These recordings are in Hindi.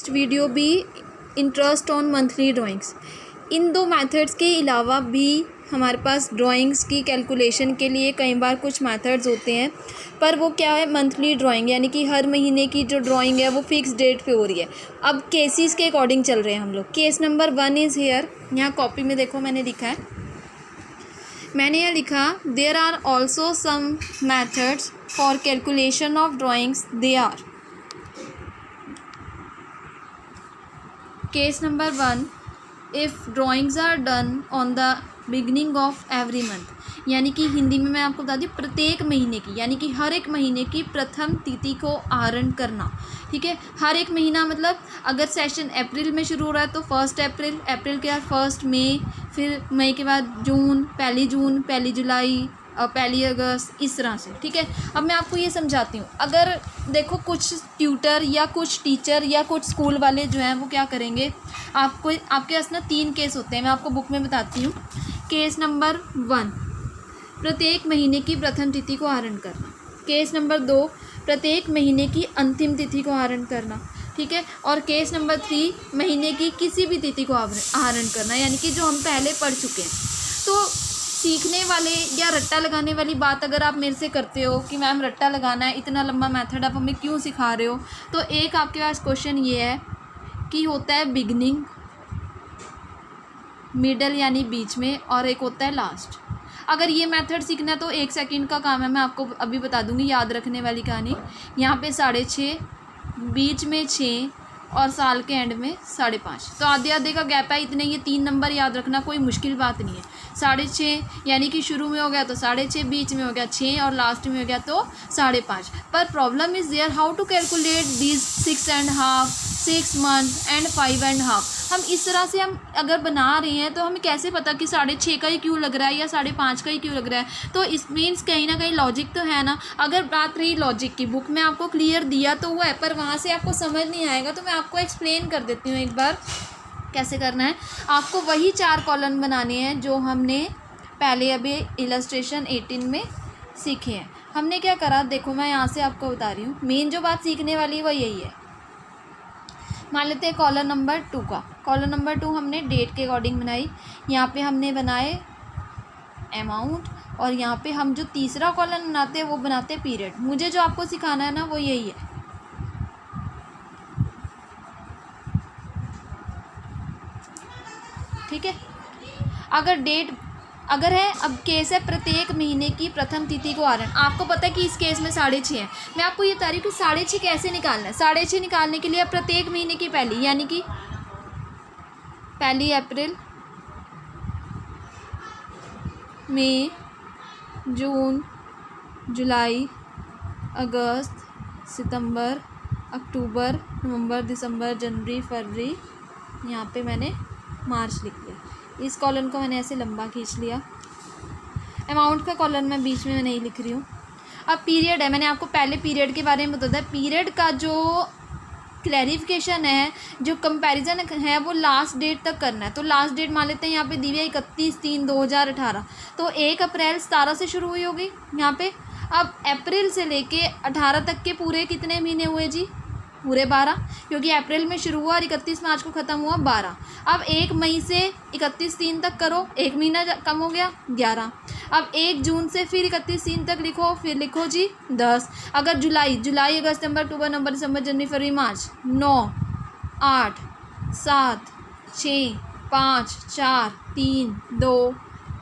Next video be interest on monthly drawings. इन दो मेथड्स के अलावा भी हमारे पास ड्राइंग्स की कैलकुलेशन के लिए कई बार कुछ मेथड्स होते हैं, पर वो क्या है, मंथली ड्राइंग यानी कि हर महीने की जो ड्राइंग है वो फिक्स डेट पे हो रही है। अब केसेस के अकॉर्डिंग चल रहे हैं हम लोग। केस नंबर 1 इज़ हेयर, यहाँ कॉपी में देखो मैंने लिखा है, मैंने यह लिखा there are also some methods for calculation of drawings. They are case number 1, if drawings are done on the beginning of every month, यानी कि हिंदी में मैं आपको बता दी प्रत्येक महीने की, यानी कि हर एक महीने की प्रथम तिथि को आहरण करना। ठीक है, हर एक महीना मतलब अगर सेशन अप्रैल में शुरू हो रहा है तो 1 अप्रैल, अप्रैल के बाद 1 मई, फिर मई के बाद जून, 1 जुलाई और 1 अगस्त, इस तरह से। ठीक है, अब मैं आपको ये समझाती हूँ। अगर देखो कुछ ट्यूटर या कुछ टीचर या कुछ स्कूल वाले जो हैं वो क्या करेंगे, आपको आपके पास ना 3 केस होते हैं, मैं आपको बुक में बताती हूँ। केस नंबर 1, प्रत्येक महीने की प्रथम तिथि को आहरण करना। केस नंबर 2, प्रत्येक महीने की अंतिम तिथि को आहरण करना। ठीक है, और केस नंबर 3, महीने की किसी भी तिथि को आहरण करना, यानी कि जो हम पहले पढ़ चुके हैं। तो सीखने वाले या रट्टा लगाने वाली बात अगर आप मेरे से करते हो कि मैम रट्टा लगाना है, इतना लंबा मेथड आप हमें क्यों सिखा रहे हो, तो एक आपके पास क्वेश्चन ये है कि होता है बिगनिंग, मिडल यानी बीच में, और एक होता है लास्ट। अगर ये मेथड सीखना है तो 1 सेकंड का काम है, मैं आपको अभी बता दूंगी याद रखने वाली कहानी। यहाँ पे 6.5, बीच में 6 और साल के एंड में 5.5, तो आधे आधे का गैप है, इतने ये 3 नंबर याद रखना कोई मुश्किल बात नहीं है। 6.5 यानी कि शुरू में हो गया तो 6.5, बीच में हो गया 6 और लास्ट में हो गया तो 5.5। पर problem is there how to calculate this 6.5, 6 month and 5.5। हम इस तरह से हम अगर बना रहे हैं तो हमें कैसे पता कि 6.5 का ही क्यों लग रहा है या 5.5 का ही क्यों लग रहा है। तो इस मीन्स कहीं ना कहीं लॉजिक तो है ना। अगर बात रही लॉजिक की, बुक में आपको क्लियर दिया तो वो है, पर वहाँ से आपको समझ नहीं आएगा, तो मैं आपको एक्सप्लेन कर देती हूँ एक बार कैसे करना है। आपको वही 4 कॉलम बनाने हैं जो हमने पहले अभी इलस्ट्रेशन 18 में सीखे हैं। हमने क्या करा, देखो मैं यहाँ से आपको बता रही हूँ, मेन जो बात सीखने वाली वो यही है। मान लेते हैं कॉलम नंबर 2 का, कॉलम नंबर 2 हमने डेट के अकॉर्डिंग बनाई, यहाँ पे हमने बनाए अमाउंट, और यहाँ पे हम जो तीसरा कॉलम बनाते हैं वो बनाते हैं पीरियड। मुझे जो आपको सिखाना है ना वो यही है। ठीक है, अगर है, अब केस है प्रत्येक महीने की प्रथम तिथि को आहरण। आपको पता है कि इस केस में 6.5 है, मैं आपको ये बता रही हूँ कि 6.5 कैसे निकालना है। 6.5 निकालने के लिए प्रत्येक महीने की पहली, यानी कि 1 अप्रैल, मई, जून, जुलाई, अगस्त, सितंबर, अक्टूबर, नवंबर, दिसंबर, जनवरी, फरवरी, यहाँ पे मैंने मार्च लिख लिया। इस कॉलम को मैंने ऐसे लंबा खींच लिया। अमाउंट का कॉलम मैं बीच में नहीं लिख रही हूँ। अब पीरियड है, मैंने आपको पहले पीरियड के बारे में बताया। पीरियड का जो क्लैरिफिकेशन है, जो कंपैरिजन है, वो लास्ट डेट तक करना है। तो लास्ट डेट मान लेते हैं यहाँ पे दी हुई है 31/3/2018, तो 1 अप्रैल 17 से शुरू हुई होगी यहाँ पे। अब अप्रैल से लेके 18 तक के पूरे कितने महीने हुए जी, पूरे 12, क्योंकि अप्रैल में शुरू हुआ और 31 मार्च को ख़त्म हुआ 12। अब 1 मई से 31/3 तक करो, 1 महीना कम हो गया 11। अब 1 जून से फिर 31/3 तक लिखो, फिर लिखो जी 10। अगर जुलाई, अगस्त, सितंबर, अक्टूबर, नवंबर, दिसंबर, जनवरी, फरवरी, मार्च, 9, 8, 7, 6, 5, 4, 3, 2,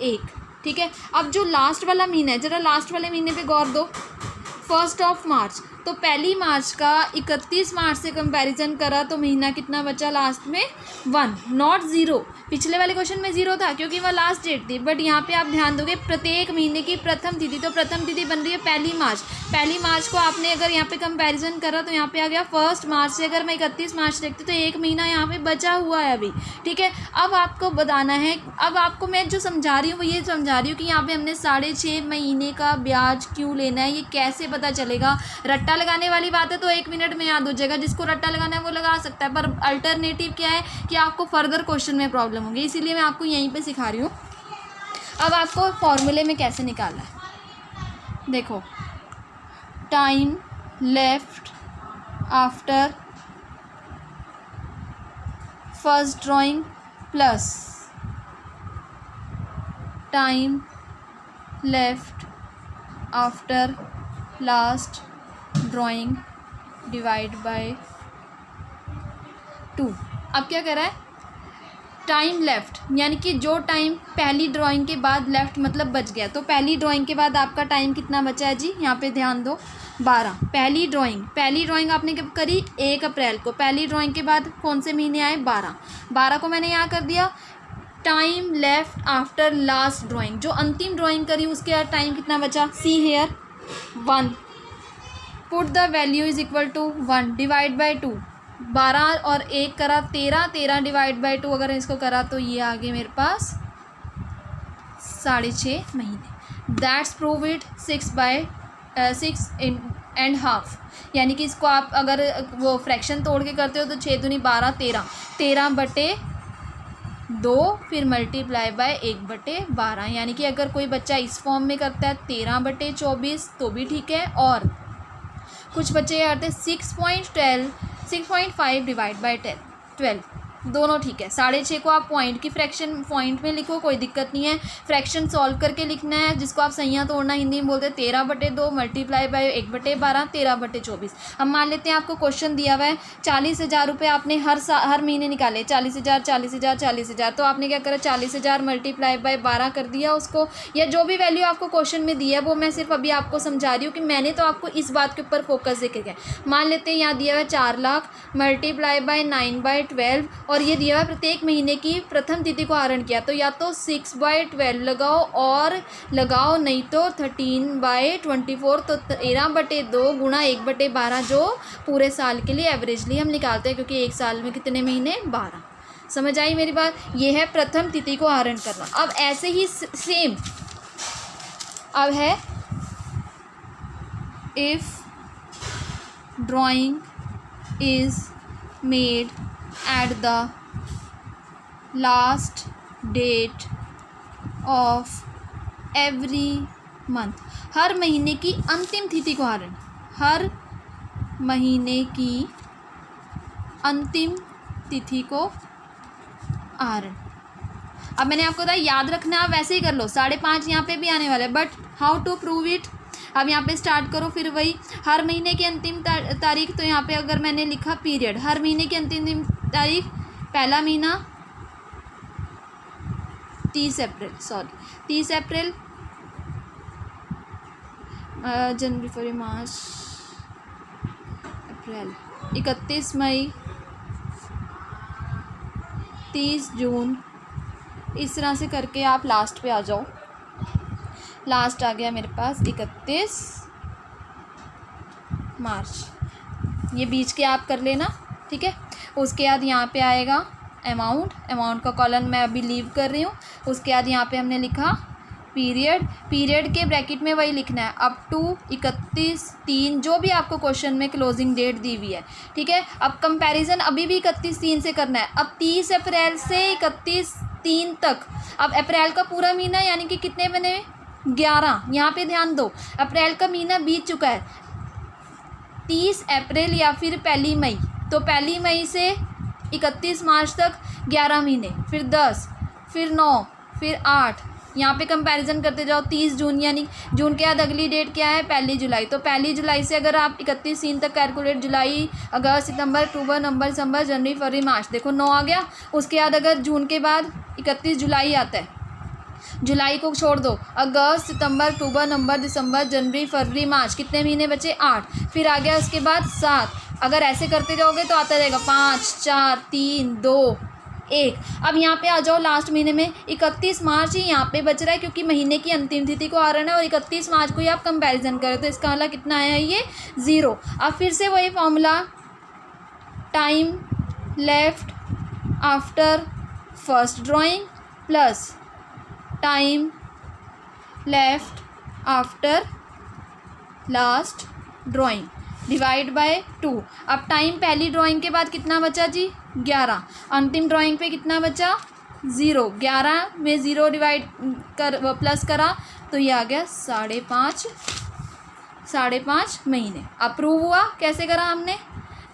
1। ठीक है, अब जो लास्ट वाला महीना है, जरा लास्ट वाले महीने पे गौर दो। 1 मार्च, तो 1 मार्च का 31 मार्च से कंपैरिजन करा तो महीना कितना बचा लास्ट में, 1, नॉट 0। पिछले वाले क्वेश्चन में 0 था क्योंकि वह लास्ट डेट थी, बट यहाँ पे आप ध्यान दोगे प्रत्येक महीने की प्रथम तिथि, तो प्रथम तिथि बन रही है 1 मार्च। 1 मार्च को आपने अगर यहाँ पे कंपैरिजन करा तो यहाँ पे आ गया 1 मार्च से अगर मैं 31 मार्च देखती तो 1 महीना यहाँ पे बचा हुआ है अभी। ठीक है, अब आपको बताना है, अब आपको मैं जो समझा रही हूँ वो ये समझा रही हूँ कि यहाँ पे हमने 6.5 महीने का ब्याज क्यों लेना है, ये कैसे पता चलेगा। रट्टा लगाने वाली बात है तो 1 मिनट में याद हो जाएगा, जिसको रट्टा लगाना है वो लगा सकता है, पर अल्टरनेटिव क्या है कि आपको फर्दर क्वेश्चन में प्रॉब्लम होगी, इसीलिए मैं आपको यहीं पे सिखा रही हूँ। अब आपको फॉर्मूले में कैसे निकालना है, देखो, time left after first drawing plus time left after last drawing divide by 2। अब क्या करा है, टाइम लेफ्ट यानी कि जो टाइम पहली ड्राइंग के बाद लेफ्ट मतलब बच गया, तो पहली ड्राइंग के बाद आपका टाइम कितना बचा है जी, यहाँ पे ध्यान दो 12। पहली ड्राइंग आपने कब करी, 1 अप्रैल को। पहली ड्राइंग के बाद कौन से महीने आए, 12 को मैंने यहाँ कर दिया। Time left after last drawing, जो अंतिम ड्राइंग करी उसके बाद टाइम कितना बचा, see here 1। Put the value is equal to 1 divide by 2। 12 और 1 करा 13 डिवाइड बाई 2 अगर इसको करा तो ये आगे मेरे पास 6.5 महीने। दैट्स प्रूव इट 6.5, यानी कि इसको आप अगर वो फ्रैक्शन तोड़ के करते हो तो 6 दूनी 12, 13/2 फिर मल्टीप्लाई बाय 1/12, यानी कि अगर कोई बच्चा इस फॉर्म में करता है 13/24 तो भी ठीक है, और कुछ बच्चे ये करते हैं 6.5 डिवाइड बाई 12, दोनों ठीक है। 6.5 को आप पॉइंट की फ्रैक्शन पॉइंट में लिखो, कोई दिक्कत नहीं है। फ्रैक्शन सॉल्व करके लिखना है, जिसको आप सैयां तोड़ना हिंदी में बोलते हैं, 13/2 मल्टीप्लाई बाई 1/12 13/24। अब मान लेते हैं आपको क्वेश्चन दिया हुआ है 40,000 रुपये आपने हर महीने निकाले, 40,000 40,000 40,000, तो आपने क्या करा 40,000 मल्टीप्लाई बाई 12 कर दिया उसको, या जो भी वैल्यू आपको क्वेश्चन में दी है वो मैं सिर्फ अभी आपको समझा रही हूँ कि मैंने तो आपको इस बात के ऊपर फोकस देके गया। मान लेते हैं यहाँ दिया हुआ है 4 लाख मल्टीप्लाई बाई 9/12, और ये दिया हुआ है प्रत्येक महीने की प्रथम तिथि को आहरण किया, तो या तो 6/12 लगाओ और लगाओ, नहीं तो 13/24, तो 13/2 गुणा 1/12 जो पूरे साल के लिए एवरेजली हम निकालते हैं, क्योंकि एक साल में कितने महीने, 12। समझ आई मेरी बात, ये है प्रथम तिथि को आहरण करना। अब ऐसे ही सेम अब है if drawing is made at the last date of every month, हर महीने की अंतिम तिथि को आहरण, हर महीने की अंतिम तिथि को आहरण। अब मैंने आपको बताया याद रखना, आप वैसे ही कर लो, 5.5 यहाँ पे भी आने वाला है, but how to prove it. अब यहाँ पे स्टार्ट करो, फिर वही हर महीने की अंतिम तारीख, तो यहाँ पे अगर मैंने लिखा पीरियड, हर महीने की अंतिम तारीख, पहला महीना 30 अप्रैल, जनवरी फरवरी मार्च अप्रैल, 31 मई, 30 जून, इस तरह से करके आप लास्ट पे आ जाओ। लास्ट आ गया मेरे पास 31 मार्च, ये बीच के आप कर लेना, ठीक है। उसके बाद यहाँ पे आएगा अमाउंट का कॉलम मैं अभी लीव कर रही हूँ। उसके बाद यहाँ पे हमने लिखा पीरियड के ब्रैकेट में वही लिखना है, अप टू 31/3 जो भी आपको क्वेश्चन में क्लोजिंग डेट दी हुई है, ठीक है। अब कंपैरिजन अभी भी 31/3 से करना है। अब 30 अप्रैल से 31/3 तक, अब अप्रैल का पूरा महीना यानी कि कितने बने, 11। यहाँ पे ध्यान दो, अप्रैल का महीना बीत चुका है, 30 अप्रैल या फिर 1 मई, तो 1 मई से 31 मार्च तक 11 महीने, फिर 10, फिर 9, फिर 8, यहाँ पे कंपैरिजन करते जाओ। 30 जून, यानी जून के बाद अगली डेट क्या है, 1 जुलाई, तो 1 जुलाई से अगर आप 31 तक कैलकुलेट, जुलाई, अगस्त, सितंबर, अक्टूबर, नवंबर, दिसंबर, जनवरी, फरवरी, मार्च, देखो 9 आ गया। उसके बाद अगर जून के बाद 31 जुलाई आता है, जुलाई को छोड़ दो, अगस्त, सितंबर, अक्टूबर, नवंबर, दिसंबर, जनवरी, फरवरी, मार्च, कितने महीने बचे, 8, फिर आ गया उसके बाद 7। अगर ऐसे करते जाओगे तो आता रहेगा 5, 4, 3, 2, 1। अब यहाँ पे आ जाओ लास्ट महीने में, 31 मार्च ही यहाँ पे बच रहा है, क्योंकि महीने की अंतिम तिथि को आहरण है, और 31 मार्च को ही आप कंपैरिजन करें तो इसका वाला कितना आया, ये 0। अब फिर से वही formula, time left after first drawing plus time left after last drawing divide by 2। अब टाइम पहली ड्राइंग के बाद कितना बचा जी, 11, अंतिम ड्राइंग पे कितना बचा, 0, 11 में 0 डिवाइड कर प्लस करा तो ये आ गया 5.5 महीने। अप्रूव हुआ, कैसे करा हमने,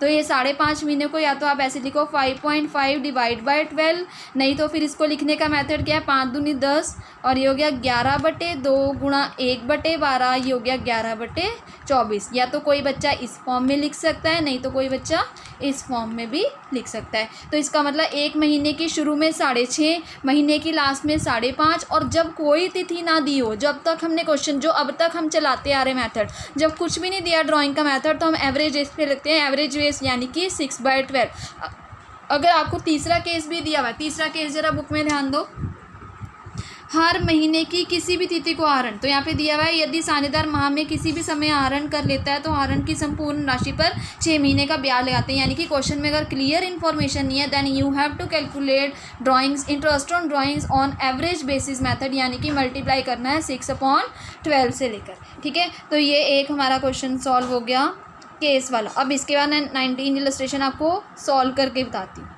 तो ये 5.5 महीने को या तो आप ऐसे लिखो 5.5 डिवाइड बाई 12, नहीं तो फिर इसको लिखने का मेथड क्या है, 5 दूनी 10 और ये हो गया 11/2 गुणा 1/12, ये हो गया 11/24। या तो कोई बच्चा इस फॉर्म में लिख सकता है, नहीं तो कोई बच्चा इस फॉर्म में भी लिख सकता है। तो इसका मतलब एक महीने की शुरू में 6.5, महीने की लास्ट में 5.5, और जब कोई तिथि ना दी हो, जब तक हमने क्वेश्चन जो अब तक हम चलाते आ रहे मेथड, जब कुछ भी नहीं दिया ड्राइंग का मेथड, तो हम एवरेज बेस पे लिखते हैं, एवरेज बेस यानी कि 6/12। अगर आपको तीसरा केस भी दिया हुआ है, तीसरा केस जरा बुक में ध्यान दो, हर महीने की किसी भी तिथि को आहरण, तो यहाँ पे दिया हुआ है यदि साझेदार माह में किसी भी समय आहरण कर लेता है तो आहरण की संपूर्ण राशि पर 6 महीने का ब्याज लगाते हैं। यानी कि क्वेश्चन में अगर क्लियर इन्फॉर्मेशन नहीं है then you have to calculate drawings, interest on drawings on average basis method, यानी कि मल्टीप्लाई करना है 6/12 से लेकर। ठीक है, तो ये एक हमारा क्वेश्चन सॉल्व हो गया केस वाला। अब इसके बाद 19 इलस्ट्रेशन आपको सॉल्व करके बताती हूँ।